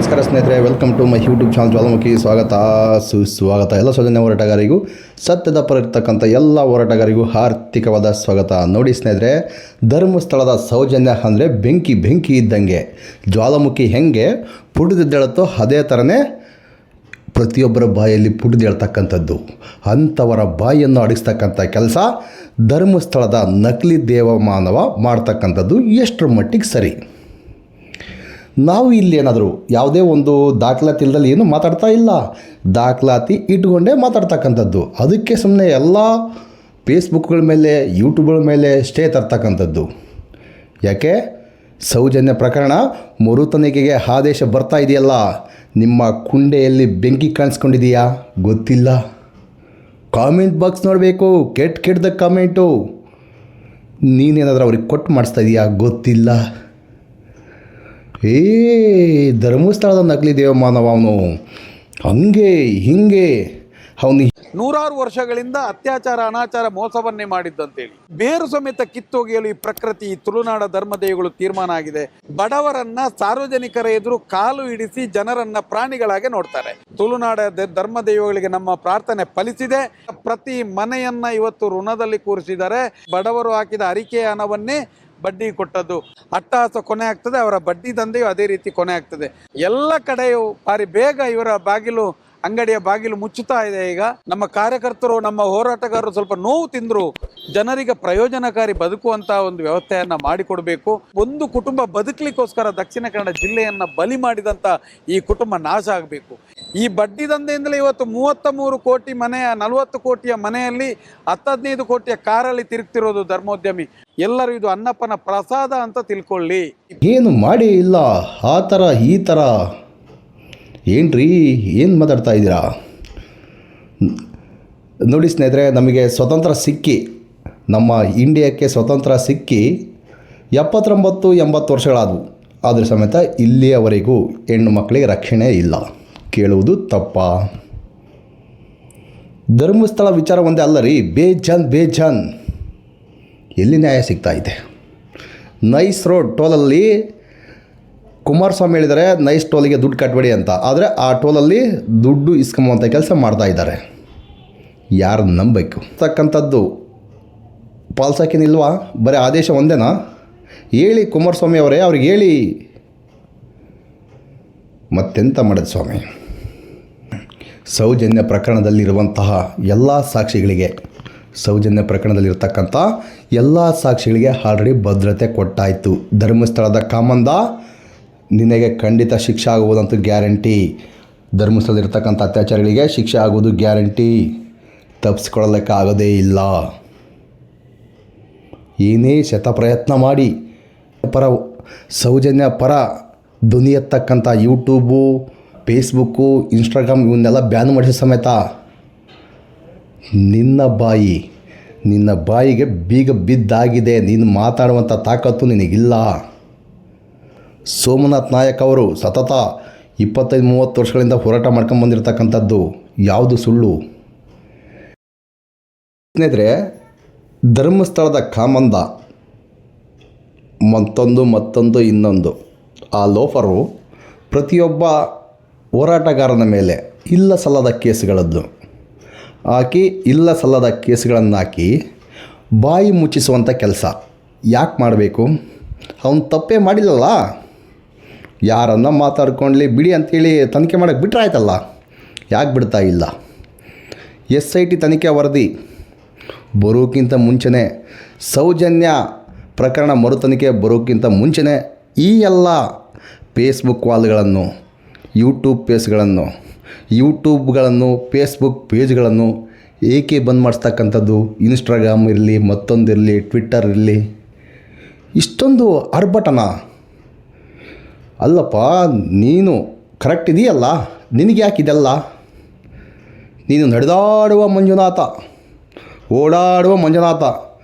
ನಮಸ್ಕಾರ ಸ್ನೇಹಿತರೆ, welcome to my YouTube channel Jwalamukhi. ಸ್ವಾಗತ ಸುಸ್ವಾಗತ. ಎಲ್ಲ ಸೌಜನ್ಯ ಹೋರಾಟಗಾರರಿಗೂ, ಸತ್ಯದ ಪರ ಇರ್ತಕ್ಕಂಥ ಎಲ್ಲ ಹೋರಾಟಗಾರರಿಗೂ ಆರ್ಥಿಕವಾದ ಸ್ವಾಗತ. ನೋಡಿ ಸ್ನೇಹಿತರೆ, ಧರ್ಮಸ್ಥಳದ ಸೌಜನ್ಯ ಅಂದರೆ ಬೆಂಕಿ ಬೆಂಕಿ ಇದ್ದಂಗೆ. ಜ್ವಾಲಾಮುಖಿ ಹೆಂಗೆ ಪುಡಿದೇಳುತ್ತೋ ಅದೇ ಥರನೇ ಪ್ರತಿಯೊಬ್ಬರ ಬಾಯಲ್ಲಿ ಪುಡಿದೇಳ್ತಕ್ಕಂಥದ್ದು. ಅಂಥವರ ಬಾಯಿಯನ್ನು ಅಡಿಸ್ತಕ್ಕಂಥ ಕೆಲಸ ಧರ್ಮಸ್ಥಳದ ನಕಲಿ ದೇವಮಾನವ ಮಾಡ್ತಕ್ಕಂಥದ್ದು ಎಷ್ಟರ ಮಟ್ಟಿಗೆ ಸರಿ? ನಾವು ಇಲ್ಲಿ ಏನಾದರೂ ಯಾವುದೇ ಒಂದು ದಾಖಲಾತಿ ಇಲ್ಲದಲ್ಲಿ ಏನು ಮಾತಾಡ್ತಾ ಇಲ್ಲ, ದಾಖಲಾತಿ ಇಟ್ಕೊಂಡೇ ಮಾತಾಡ್ತಕ್ಕಂಥದ್ದು. ಅದಕ್ಕೆ ಸುಮ್ಮನೆ ಎಲ್ಲ ಫೇಸ್ಬುಕ್ಗಳ ಮೇಲೆ, ಯೂಟ್ಯೂಬ್ಗಳ ಮೇಲೆ ಸ್ಟೇ ತರ್ತಕ್ಕಂಥದ್ದು. ಯಾಕೆ? ಸೌಜನ್ಯ ಪ್ರಕರಣ ಮರುತನಿಖೆಗೆ ಆದೇಶ ಬರ್ತಾ ಇದೆಯಲ್ಲ, ನಿಮ್ಮ ಕುಂಡೆಯಲ್ಲಿ ಬೆಂಕಿ ಕಾಣಿಸ್ಕೊಂಡಿದೆಯಾ ಗೊತ್ತಿಲ್ಲ. ಕಾಮೆಂಟ್ ಬಾಕ್ಸ್ ನೋಡಬೇಕು, ಕೆಟ್ಟದ ಕಾಮೆಂಟು. ನೀನೇನಾದರೂ ಅವ್ರಿಗೆ ಕೊಟ್ಟು ಮಾಡಿಸ್ತಾ ಇದೆಯಾ ಗೊತ್ತಿಲ್ಲ. ಧರ್ಮಸ್ಥಳದ ನಕಲಿ ದೇವಮಾನವ ಅವನು, ಹಂಗೆ ಹಿಂಗೆ ಅವನು ನೂರಾರು ವರ್ಷಗಳಿಂದ ಅತ್ಯಾಚಾರ, ಅನಾಚಾರ, ಮೋಸವನ್ನೇ ಮಾಡಿದ್ದಂತೇಳಿ ಬೇರು ಸಮೇತ ಕಿತ್ತೊಗೆಯಲು ಈ ಪ್ರಕೃತಿ, ಈ ತುಳುನಾಡ ಧರ್ಮದೇವಿಗಳು ತೀರ್ಮಾನ ಆಗಿದೆ. ಬಡವರನ್ನ ಸಾರ್ವಜನಿಕರ ಎದುರು ಕಾಲು ಹಿಡಿಸಿ ಜನರನ್ನ ಪ್ರಾಣಿಗಳಾಗೆ ನೋಡ್ತಾರೆ. ತುಳುನಾಡ ಧರ್ಮದೇವಿಗಳಿಗೆ ನಮ್ಮ ಪ್ರಾರ್ಥನೆ ಫಲಿಸಿದೆ. ಪ್ರತಿ ಮನೆಯನ್ನ ಇವತ್ತು ಋಣದಲ್ಲಿ ಕೂರಿಸಿದ್ದಾರೆ. ಬಡವರು ಹಾಕಿದ ಅರಿಕೆಯ ಹಣವನ್ನೇ ಬಡ್ಡಿ ಕೊಟ್ಟದ್ದು. ಅಟ್ಟಹಾಸ ಕೊನೆ ಆಗ್ತದೆ, ಅವರ ಬಡ್ಡಿ ದಂಧೆಯು ಅದೇ ರೀತಿ ಕೊನೆ ಆಗ್ತದೆ. ಎಲ್ಲ ಕಡೆಯೂ ಬಾರಿ ಬೇಗ ಇವರ ಅಂಗಡಿಯ ಬಾಗಿಲು ಮುಚ್ಚುತ್ತಾ ಇದೆ. ಈಗ ನಮ್ಮ ಕಾರ್ಯಕರ್ತರು, ನಮ್ಮ ಹೋರಾಟಗಾರರು ಸ್ವಲ್ಪ ನೋವು ತಿಂದ್ರು ಜನರಿಗೆ ಪ್ರಯೋಜನಕಾರಿ ಬದುಕುವಂತಹ ಒಂದು ವ್ಯವಸ್ಥೆಯನ್ನ ಮಾಡಿಕೊಡ್ಬೇಕು. ಒಂದು ಕುಟುಂಬ ಬದುಕಲಿಕ್ಕೋಸ್ಕರ ದಕ್ಷಿಣ ಕನ್ನಡ ಜಿಲ್ಲೆಯನ್ನ ಬಲಿ ಮಾಡಿದಂತ ಈ ಕುಟುಂಬ ನಾಶ ಆಗಬೇಕು. ಈ ಬಡ್ಡಿ ದಂಧೆಯಿಂದಲೇ ಇವತ್ತು 33 ಕೋಟಿ ಮನೆಯ, 40 ಕೋಟಿಯ ಮನೆಯಲ್ಲಿ 10-15 ಕೋಟಿಯ ಕಾರಲ್ಲಿ ತಿರುಗ್ತಿರೋದು ಧರ್ಮೋದ್ಯಮಿ. ಎಲ್ಲರೂ ಇದು ಅನ್ನಪ್ಪನ ಪ್ರಸಾದ ಅಂತ ತಿಳ್ಕೊಳ್ಳಿ. ಏನು ಮಾಡಿ ಇಲ್ಲ, ಆ ಥರ ಈ ಥರ ಏನ್ರಿ, ಏನು ಮಾತಾಡ್ತಾ ಇದ್ದೀರಾ? ನೋಡಿ ಸ್ನೇಹಿತರೆ, ನಮಗೆ ಸ್ವತಂತ್ರ ಸಿಕ್ಕಿ, ನಮ್ಮ ಇಂಡಿಯಾಕ್ಕೆ ಸ್ವತಂತ್ರ ಸಿಕ್ಕಿ 79-80 ವರ್ಷಗಳಾದವು. ಆದರೂ ಸಮೇತ ಇಲ್ಲಿಯವರೆಗೂ ಹೆಣ್ಣು ಮಕ್ಕಳಿಗೆ ರಕ್ಷಣೆ ಇಲ್ಲ. ಕೇಳುವುದು ತಪ್ಪ? ಧರ್ಮಸ್ಥಳ ವಿಚಾರ ಒಂದೇ ಅಲ್ಲ ರೀ, ಬೇಜಾನ್ ಎಲ್ಲಿ ನ್ಯಾಯ ಸಿಗ್ತಾ ಇದೆ? ನೈಸ್ ರೋಡ್ ಟೋಲಲ್ಲಿ ಕುಮಾರಸ್ವಾಮಿ ಹೇಳಿದ್ದಾರೆ, ನೈಸ್ ಟೋಲಿಗೆ ದುಡ್ಡು ಕಟ್ಟಬೇಡಿ ಅಂತ. ಆದರೆ ಆ ಟೋಲಲ್ಲಿ ದುಡ್ಡು ಇಸ್ಕೊಂಬಂಥ ಕೆಲಸ ಮಾಡ್ತಾ ಇದ್ದಾರೆ. ಯಾರು ನಂಬಬೇಕು? ತಕ್ಕಂಥದ್ದು ಪಾಲ್ಸಕ್ಕೇನಿಲ್ವಾ? ಬರೀ ಆದೇಶ ಒಂದೇನಾ? ಹೇಳಿ ಕುಮಾರಸ್ವಾಮಿ ಅವರೇ, ಅವ್ರಿಗೆ ಹೇಳಿ. ಮತ್ತೆಂತ ಮಾಡಿದ ಸ್ವಾಮಿ? ಸೌಜನ್ಯ ಪ್ರಕರಣದಲ್ಲಿರುವಂತಹ ಎಲ್ಲ ಸಾಕ್ಷಿಗಳಿಗೆ, ಸೌಜನ್ಯ ಪ್ರಕರಣದಲ್ಲಿರ್ತಕ್ಕಂಥ ಎಲ್ಲ ಸಾಕ್ಷಿಗಳಿಗೆ ಆಲ್ರೆಡಿ ಭದ್ರತೆ ಕೊಟ್ಟಾಯಿತು. ಧರ್ಮಸ್ಥಳದ ಕಾಮಂದ ನಿನಗೆ ಖಂಡಿತ ಶಿಕ್ಷೆ ಆಗುವುದಂತೂ ಗ್ಯಾರಂಟಿ. ಧರ್ಮಸ್ಥಳದಲ್ಲಿರ್ತಕ್ಕಂಥ ಅತ್ಯಾಚಾರಿಗಳಿಗೆ ಶಿಕ್ಷೆ ಆಗುವುದು ಗ್ಯಾರಂಟಿ, ತಪ್ಪಿಸ್ಕೊಳ್ಳಲಿಕ್ಕಾಗೋದೇ ಇಲ್ಲ. ಏನೇ ಶತಪ್ರಯತ್ನ ಮಾಡಿ ಸೌಜನ್ಯ ಪರ ಧ್ವನಿ ಎತ್ತಕ್ಕಂಥ ಯೂಟ್ಯೂಬು, ಫೇಸ್ಬುಕ್ಕು, ಇನ್ಸ್ಟಾಗ್ರಾಮ್ ಇವನ್ನೆಲ್ಲ ಬ್ಯಾನ್ ಮಾಡಿಸೋ ಸಮೇತ ನಿನ್ನ ಬಾಯಿಗೆ ಬೀಗ ಬಿದ್ದಾಗಿದೆ. ನೀನು ಮಾತಾಡುವಂಥ ತಾಕತ್ತು ನಿನಗಿಲ್ಲ. ಸೋಮನಾಥ್ ನಾಯಕ್ ಅವರು ಸತತ 25-30 ವರ್ಷಗಳಿಂದ ಹೋರಾಟ ಮಾಡ್ಕೊಂಬಂದಿರತಕ್ಕಂಥದ್ದು ಯಾವುದು ಸುಳ್ಳು? ಸ್ನೇಹಿತರೆ, ಧರ್ಮಸ್ಥಳದ ಕಾಮಂದ ಮತ್ತೊಂದು ಇನ್ನೊಂದು ಆ ಲೋಫರು ಪ್ರತಿಯೊಬ್ಬ ಹೋರಾಟಗಾರನ ಮೇಲೆ ಇಲ್ಲ ಸಲ್ಲದ ಕೇಸುಗಳನ್ನು ಹಾಕಿ ಬಾಯಿ ಮುಚ್ಚಿಸುವಂಥ ಕೆಲಸ ಯಾಕೆ ಮಾಡಬೇಕು? ಅವನು ತಪ್ಪೇ ಮಾಡಿಲ್ಲಲ್ಲ. ಯಾರನ್ನ ಮಾತಾಡ್ಕೊಂಡ್ಲಿ ಬಿಡಿ ಅಂಥೇಳಿ ತನಿಖೆ ಮಾಡೋಕ್ಕೆ ಬಿಟ್ಟರೆ ಆಯ್ತಲ್ಲ. ಯಾಕೆ ಬಿಡ್ತಾ ಇಲ್ಲ? SIT ತನಿಖೆ ವರದಿ ಬರೋಕ್ಕಿಂತ ಮುಂಚೆನೇ, ಸೌಜನ್ಯ ಪ್ರಕರಣ ಮರು ತನಿಖೆ ಬರೋಕ್ಕಿಂತ ಮುಂಚೆನೇ ಈ ಎಲ್ಲ ಫೇಸ್ಬುಕ್ ವಾಲ್ಗಳನ್ನು, ಯೂಟ್ಯೂಬ್ಗಳನ್ನು, ಫೇಸ್ಬುಕ್ ಪೇಜ್ಗಳನ್ನು ಏಕೆ ಬಂದ್ ಮಾಡಿಸ್ತಕ್ಕಂಥದ್ದು? ಇನ್ಸ್ಟಾಗ್ರಾಮ್ ಇರಲಿ, ಮತ್ತೊಂದಿರಲಿ, ಟ್ವಿಟ್ಟರ್ ಇರಲಿ, ಇಷ್ಟೊಂದು ಆರ್ಭಟನ ಅಲ್ಲಪ್ಪ. ನೀನು ಕರೆಕ್ಟ್ ಇದೆಯಲ್ಲ, ನಿನಗೆ ಯಾಕಿದೆಲ್ಲ? ನೀನು ನಡೆದಾಡುವ ಮಂಜುನಾಥ, ಓಡಾಡುವ ಮಂಜುನಾಥ,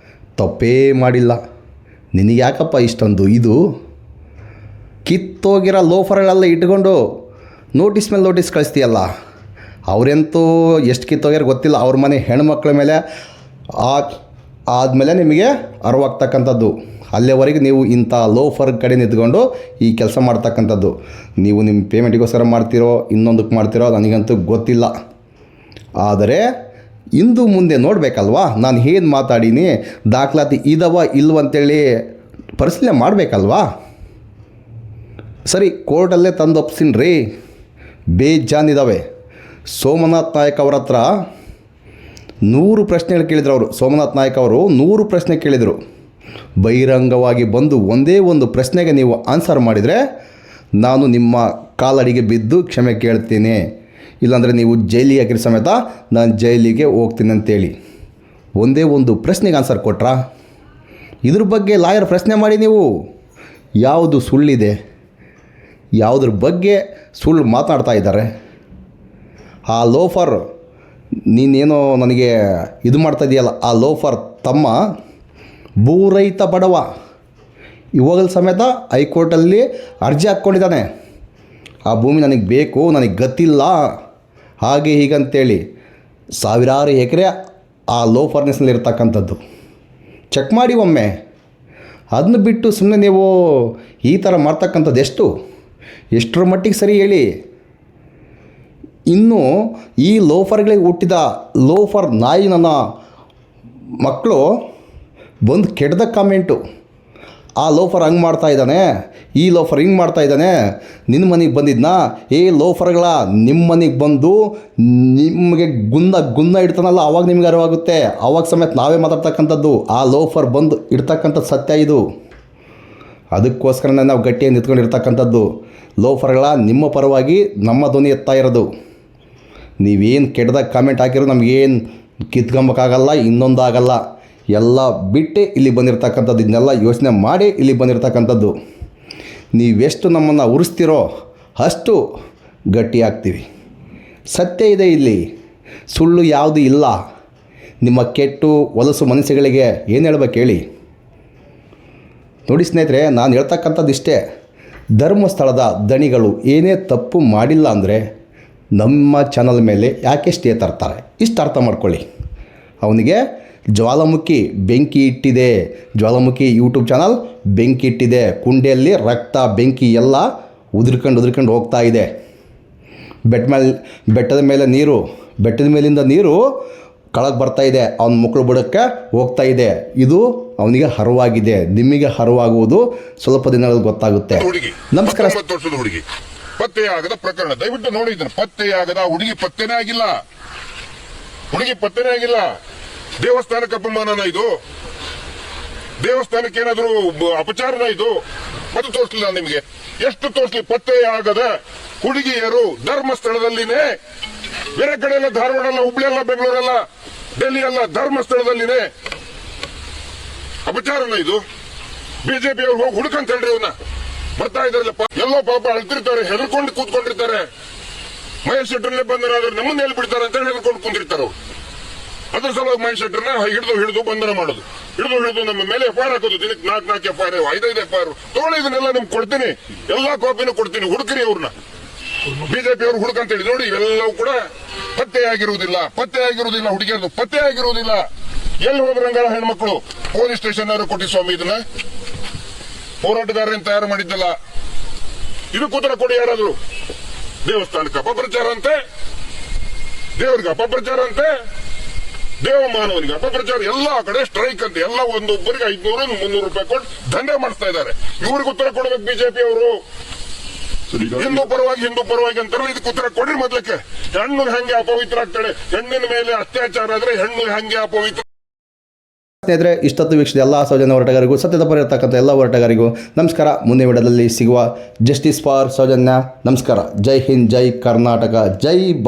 ತಪ್ಪೇ ಮಾಡಿಲ್ಲ. ನಿನಗೆ ಯಾಕಪ್ಪ ಇಷ್ಟೊಂದು ಇದು? ಕಿತ್ತೋಗಿರೋ ಲೋಫರ್ಗಳೆಲ್ಲ ಇಟ್ಕೊಂಡು ನೋಟಿಸ್ ಮೇಲೆ ನೋಟಿಸ್ ಕಳಿಸ್ತೀಯಲ್ಲ. ಅವರೆಂತೂ ಎಷ್ಟು ಕಿತ್ತೋಗ್ಯಾರ ಗೊತ್ತಿಲ್ಲ. ಅವ್ರ ಮನೆ ಹೆಣ್ಮಕ್ಳ ಮೇಲೆ ಆದಮೇಲೆ ನಿಮಗೆ ಅರಿವಾಗ್ತಕ್ಕಂಥದ್ದು. ಅಲ್ಲಿವರೆಗೆ ನೀವು ಇಂಥ ಲೋಫರ್ ಕಡೆ ನಿಂತ್ಕೊಂಡು ಈ ಕೆಲಸ ಮಾಡ್ತಕ್ಕಂಥದ್ದು. ನೀವು ನಿಮ್ಮ ಪೇಮೆಂಟಿಗೋಸ್ಕರ ಮಾಡ್ತಿರೋ ಇನ್ನೊಂದಕ್ಕೆ ಮಾಡ್ತಿರೋ ನನಗಂತೂ ಗೊತ್ತಿಲ್ಲ. ಆದರೆ ಇಂದು ಮುಂದೆ ನೋಡಬೇಕಲ್ವಾ, ನಾನು ಏನು ಮಾತಾಡೀನಿ, ದಾಖಲಾತಿ ಇದಾವ ಇಲ್ವಂತೇಳಿ ಪರಿಶೀಲನೆ ಮಾಡಬೇಕಲ್ವಾ. ಸರಿ, ಕೋರ್ಟಲ್ಲೇ ತಂದು ಒಪ್ಸಿನಿ ರೀ, ಬೇಜಾನಿದ್ದಾವೆ. ಸೋಮನಾಥ್ ನಾಯಕ್ ಅವ್ರ ಹತ್ರ 100 ಪ್ರಶ್ನೆಗಳು ಕೇಳಿದ್ರು ಅವರು. ಸೋಮನಾಥ್ ನಾಯಕ್ ಅವರು 100 ಪ್ರಶ್ನೆ ಕೇಳಿದರು. ಬಹಿರಂಗವಾಗಿ ಬಂದು ಒಂದೇ ಒಂದು ಪ್ರಶ್ನೆಗೆ ನೀವು ಆನ್ಸರ್ ಮಾಡಿದರೆ ನಾನು ನಿಮ್ಮ ಕಾಲಡಿಗೆ ಬಿದ್ದು ಕ್ಷಮೆ ಕೇಳ್ತೀನಿ, ಇಲ್ಲಾಂದರೆ ನೀವು ಜೈಲಿಗೆ ಹಾಕಿರೋ ಸಮೇತ ನಾನು ಜೈಲಿಗೆ ಹೋಗ್ತೀನಿ ಅಂತೇಳಿ ಒಂದೇ ಒಂದು ಪ್ರಶ್ನೆಗೆ ಆನ್ಸರ್ ಕೊಟ್ರಾ? ಇದ್ರ ಬಗ್ಗೆ ಲಾಯರ್ ಪ್ರಶ್ನೆ ಮಾಡಿ ನೀವು ಯಾವುದು ಸುಳ್ಳಿದೆ, ಯಾವುದ್ರ ಬಗ್ಗೆ ಸುಳ್ಳು ಮಾತನಾಡ್ತಾ ಇದ್ದಾರೆ. ಆ ಲೋಫರ್ ನೀನೇನೋ ನನಗೆ ಇದು ಮಾಡ್ತಾ ಇದೆಯಲ್ಲ, ಆ ಲೋಫರ್ ತಮ್ಮ ಭೂರಹಿತ ಬಡವ ಇವಾಗಲೂ ಸಮೇತ ಹೈಕೋರ್ಟಲ್ಲಿ ಅರ್ಜಿ ಹಾಕ್ಕೊಂಡಿದ್ದಾನೆ. ಆ ಭೂಮಿ ನನಗೆ ಬೇಕು, ನನಗೆ ಗೊತ್ತಿಲ್ಲ, ಹಾಗೆ ಹೀಗಂತೇಳಿ ಸಾವಿರಾರು ಎಕರೆ ಆ ಲೋಫರ್ನೆಸ್ನಲ್ಲಿ ಇರ್ತಕ್ಕಂಥದ್ದು. ಚೆಕ್ ಮಾಡಿ ಒಮ್ಮೆ. ಅದನ್ನು ಬಿಟ್ಟು ಸುಮ್ಮನೆ ನೀವು ಈ ಥರ ಮಾಡ್ತಕ್ಕಂಥದ್ದು ಎಷ್ಟರ ಮಟ್ಟಿಗೆ ಸರಿ ಹೇಳಿ. ಇನ್ನು ಈ ಲೋಫರ್ಗಳಿಗೆ ಹುಟ್ಟಿದ ಲೋಫರ್ ನಾಯಿ ನನ್ನ ಮಕ್ಕಳು ಬಂದು ಕೆಟ್ಟದ ಕಾಮೆಂಟು, ಆ ಲೋಫರ್ ಹಂಗೆ ಮಾಡ್ತಾ ಇದ್ದಾನೆ, ಈ ಲೋಫರ್ ಹಿಂಗೆ ಮಾಡ್ತಾ ಇದ್ದಾನೆ, ನಿನ್ನ ಮನೆಗೆ ಬಂದಿದ್ನಾ, ಏ ಲೋಫರ್ಗಳ ನಿಮ್ಮ ಮನೆಗೆ ಬಂದು ನಿಮಗೆ ಗುನ್ನ ಇಡ್ತಾನಲ್ಲ, ಆವಾಗ ನಿಮ್ಗೆ ಅರಿವಾಗುತ್ತೆ. ಆವಾಗ ಸಮೇತ ನಾವೇ ಮಾತಾಡ್ತಕ್ಕಂಥದ್ದು. ಆ ಲೋಫರ್ ಬಂದು ಇಡ್ತಕ್ಕಂಥದ್ದು ಸತ್ಯ ಇದು. ಅದಕ್ಕೋಸ್ಕರನೇ ನಾವು ಗಟ್ಟಿಯಾಗಿ ನಿಂತ್ಕೊಂಡಿರ್ತಕ್ಕಂಥದ್ದು. ಲೋಫರ್ಗಳ ನಿಮ್ಮ ಪರವಾಗಿ ನಮ್ಮ ಧ್ವನಿ ಎತ್ತಾ ಇರೋದು. ನೀವೇನು ಕೆಟ್ಟದಾಗ ಕಾಮೆಂಟ್ ಹಾಕಿರೋ ನಮಗೇನು ಕಿತ್ಕೊಂಬಕ್ಕಾಗಲ್ಲ, ಇನ್ನೊಂದು ಆಗಲ್ಲ. ಎಲ್ಲ ಬಿಟ್ಟೆ ಇಲ್ಲಿ ಬಂದಿರತಕ್ಕಂಥದ್ದು, ಇದನ್ನೆಲ್ಲ ಯೋಚನೆ ಮಾಡಿ ಇಲ್ಲಿ ಬಂದಿರತಕ್ಕಂಥದ್ದು. ನೀವೆಷ್ಟು ನಮ್ಮನ್ನು ಉರಿಸ್ತಿರೋ ಅಷ್ಟು ಗಟ್ಟಿ ಆಗ್ತೀವಿ. ಸತ್ಯ ಇದೆ ಇಲ್ಲಿ, ಸುಳ್ಳು ಯಾವುದೂ ಇಲ್ಲ. ನಿಮ್ಮ ಕೆಟ್ಟು ಹೊಲಸು ಮನಸ್ಸುಗಳಿಗೆ ಏನು ಹೇಳ್ಬೇಕು ಹೇಳಿ. ನೋಡಿ ಸ್ನೇಹಿತರೆ, ನಾನು ಹೇಳ್ತಕ್ಕಂಥದ್ದು ಇಷ್ಟೇ. ಧರ್ಮಸ್ಥಳದ ದಣಿಗಳು ಏನೇ ತಪ್ಪು ಮಾಡಿಲ್ಲ ಅಂದರೆ ನಮ್ಮ ಚಾನಲ್ ಮೇಲೆ ಯಾಕೆ ಸ್ಟೇ ತರ್ತಾರೆ, ಇಷ್ಟು ಅರ್ಥ ಮಾಡ್ಕೊಳ್ಳಿ. ಅವನಿಗೆ ಜ್ವಾಲಾಮುಖಿ ಬೆಂಕಿ ಇಟ್ಟಿದೆ, ಜ್ವಾಲಾಮುಖಿ ಯೂಟ್ಯೂಬ್ ಚಾನಲ್ ಬೆಂಕಿ ಇಟ್ಟಿದೆ. ಕುಂಡೆಯಲ್ಲಿ ರಕ್ತ ಬೆಂಕಿ ಎಲ್ಲ ಉದುರ್ಕೊಂಡು ಹೋಗ್ತಾ ಇದೆ. ಬೆಟ್ಟದ ಮೇಲಿಂದ ನೀರು ಕೆಳಗೆ ಬರ್ತಾ ಇದೆ, ಅವನ ಮಕ್ಕಳು ಬುಡಕ್ಕೆ ಹೋಗ್ತಾ ಇದೆ. ಇದು ಅವನಿಗೆ ಹರವಾಗಿದೆ. ನಿಮಗೆ ಹರವಾಗುವುದು ಸ್ವಲ್ಪ ದಿನಗಳಲ್ಲಿ ಗೊತ್ತಾಗುತ್ತೆ. ನಮಸ್ಕಾರ. ಹುಡುಗಿ ಪತ್ತೆಯಾಗದ ಪ್ರಕರಣ ದಯವಿಟ್ಟು ನೋಡಿ. ಇದನ್ನು ಪತ್ತೆಯಾಗದ ಹುಡುಗಿ ಪತ್ತೆನೇ ಆಗಿಲ್ಲ, ಹುಡುಗಿ ಪತ್ತೆನೇ ಆಗಿಲ್ಲ. ದೇವಸ್ಥಾನಕ್ಕೆ ಅಪಮಾನನ ಇದು? ದೇವಸ್ಥಾನಕ್ಕೆ ಏನಾದರೂ ಅಪಚಾರನ ಇದು? ಮತ್ತೆ ತೋರಿಸಲಿಲ್ಲ ನಿಮಗೆ. ಎಷ್ಟು ತೋರಿಸಲಿ? ಪತ್ತೆಯಾಗದ ಹುಡುಗಿಯರು ಧರ್ಮಸ್ಥಳದಲ್ಲಿನೇ, ಬೇರೆ ಕಡೆ ಎಲ್ಲ ಧಾರವಾಡ ಎಲ್ಲ, ಹುಬ್ಳಿ ಎಲ್ಲ, ಬೆಂಗಳೂರೆಲ್ಲ, ಡೆಲ್ಲಿ ಎಲ್ಲ ಧರ್ಮಸ್ಥಳದಲ್ಲಿನೇ ಅಪಚಾರನ ಇದು? ಬಿಜೆಪಿ ಅವ್ರು ಹೋಗಿ ಹುಡುಕಂತ ಹೇಳ್ರಿ, ಅವನ್ನ ಬರ್ತಾ ಇದಾರಲ್ಲಪ್ಪ. ಎಲ್ಲೋ ಪಾಪ ಅಳ್ತಿರ್ತಾರೆ, ಹೆದರ್ಕೊಂಡು ಕೂತ್ಕೊಂಡಿರ್ತಾರೆ. ಮಹೇಶ್ ಶೆಟ್ಟರ್ನೇ ಬಂಧನ ನಮ್ಮನ್ನ ಎಲ್ಲಿ ಬಿಡ್ತಾರೆ ಅಂತ ಹೇಳಿ ಹೆದರ್ಕೊಂಡು ಕುಂತಿರ್ತಾರೆ ಅವ್ರು. ಅದ್ರ ಸಲುವಾಗಿ ಮಹೇಶ್ ಶೆಟ್ಟರ್ನ ಹಿಡಿದು ಬಂಧನ ಮಾಡೋದು, ಹಿಡಿದು ನಮ್ಮ ಮೇಲೆ ಎಫ್ಐಆರ್ ಹಾಕೋದು. ದಿನಕ್ಕೆ 4 ಎಫ್ಐಆರ್, 5 ಎಫ್ಐಆರ್ ತೊಗೊಳ್ಳಿ. ಇದನ್ನೆಲ್ಲ ನಿಮ್ಗೆ ಕೊಡ್ತೀನಿ, ಎಲ್ಲಾ ಕಾಪಿನೂ ಕೊಡ್ತೀನಿ. ಹುಡುಕ್ರಿ ಅವ್ರನ್ನ. ಬಿಜೆಪಿ ಅವ್ರು ಹುಡುಕಂತ ಹೇಳಿ ನೋಡಿ. ಇವೆಲ್ಲವೂ ಕೂಡ ಪತ್ತೆಯಾಗಿರುವುದಿಲ್ಲ. ಹುಡುಗಿಯರದು ಪತ್ತೆಯಾಗಿರುವುದಿಲ್ಲ. ಎಲ್ಲಿ ಹೋದ್ರಂಗಾರ ಹೆಣ್ಮಕ್ಳು? ಪೊಲೀಸ್ ಸ್ಟೇಷನ್ ಅವರು ಕೊಟ್ಟಿ ಸ್ವಾಮಿ, ಇದನ್ನ ಹೋರಾಟಗಾರರನ್ನು ತಯಾರು ಮಾಡಿದ್ದಲ್ಲ. ಇದಕ್ಕೆ ಉತ್ತರ ಕೊಡಿ ಯಾರಾದ್ರು. ದೇವಸ್ಥಾನಕ್ಕೆ ಅಪಪ್ರಚಾರ ಅಂತೆ, ದೇವರಿಗೆ ಅಪಪ್ರಚಾರ ಅಂತೆ, ದೇವಮಾನವನಿಗೆ ಅಪಪ್ರಚಾರ, ಎಲ್ಲಾ ಕಡೆ ಸ್ಟ್ರೈಕ್ ಅಂತೆ. ಎಲ್ಲ ಒಂದೊಬ್ಬರಿಗೆ 500-300 ರೂಪಾಯಿ ಕೊಟ್ಟು ದಂಧೆ ಮಾಡಿಸ್ತಾ ಇದ್ದಾರೆ. ಇವ್ರಿಗೆ ಉತ್ತರ ಕೊಡಬೇಕು ಬಿಜೆಪಿ ಅವರು. ಹಿಂದೂ ಪರವಾಗಿ ಅಂತಾರಲ್ಲ, ಇದಕ್ಕೆ ಉತ್ತರ ಕೊಡ್ರಿ ಮೊದ್ಲಕ್ಕೆ. ಹೆಣ್ಣು ಹೆಂಗೆ ಅಪವಿತ್ರ ಆಗ್ತಾಳೆ? ಹೆಣ್ಣಿನ ಮೇಲೆ ಅತ್ಯಾಚಾರ ಆದ್ರೆ ಹೆಣ್ಣು ಹೆಂಗೆ ಅಪವಿತ್ರ? ಸ್ನೇಹಿತರೆ, ಇಷ್ಟೊತ್ತು ವೀಕ್ಷಿಸಿದ ಎಲ್ಲ ಸೌಜನ್ಯ ಹೋರಾಟಗಾರರಿಗೂ, ಸತ್ಯದ ಪರ ಇರತಕ್ಕಂಥ ಎಲ್ಲ ಹೋರಾಟಗಾರರಿಗೂ ನಮಸ್ಕಾರ. ಮುಂದಿನ ವಿಡಿಯೋದಲ್ಲಿ ಸಿಗುವ. Justice for Soujanya. ನಮಸ್ಕಾರ. ಜೈ ಹಿಂದ್, ಜೈ ಕರ್ನಾಟಕ, ಜೈ ಭಾರತ್.